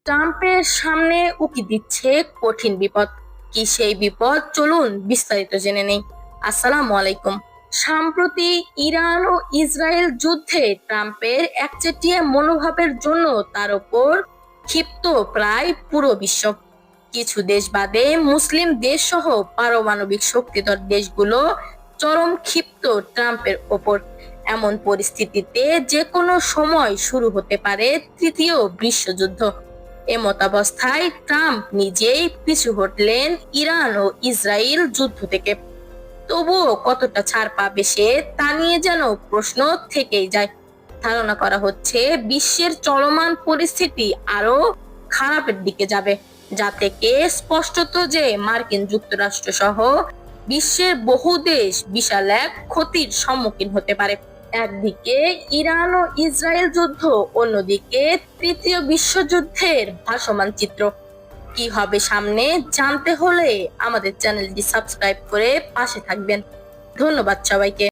ট্রাম্পের সামনে উকি দিচ্ছে কঠিন বিপদ। কি সেই বিপদ? চলুন বিস্তারিত জেনে নেই। আসসালামু আলাইকুম। সম্প্রতি ইরান ও ইসরায়েল যুদ্ধে ট্রাম্পের একচেটিয়া মনোভাবের জন্য তার উপর ক্ষিপ্ত প্রায় পুরো বিশ্ব। কিছু দেশ বাদে মুসলিম দেশ সহ পারমাণবিক শক্তিধর দেশগুলো চরম ক্ষিপ্ত ট্রাম্পের ওপর। এমন পরিস্থিতিতে যে কোনো সময় শুরু হতে পারে তৃতীয় বিশ্বযুদ্ধ। এমতাবস্থায় ট্রাম্প নিজেই পিছু হটলেন ইরান ও ইসরায়েল যুদ্ধ থেকে। তবুও কতটা ছাড় পাবে সে, তা নিয়ে যেন প্রশ্ন থেকেই যায়। ধারণা করা হচ্ছে বিশ্বের চলমান পরিস্থিতি আরো খারাপের দিকে যাবে, যা থেকে স্পষ্টত যে মার্কিন যুক্তরাষ্ট্র সহ বিশ্বের বহু দেশ বিশাল এক ক্ষতির সম্মুখীন হতে পারে। একদিকে ইরান ও ইসরায়েল যুদ্ধ, অন্যদিকে তৃতীয় বিশ্বযুদ্ধের ভাসমান চিত্র। কি হবে সামনে জানতে হলে আমাদের চ্যানেলটি সাবস্ক্রাইব করে পাশে থাকবেন। ধন্যবাদ সবাইকে।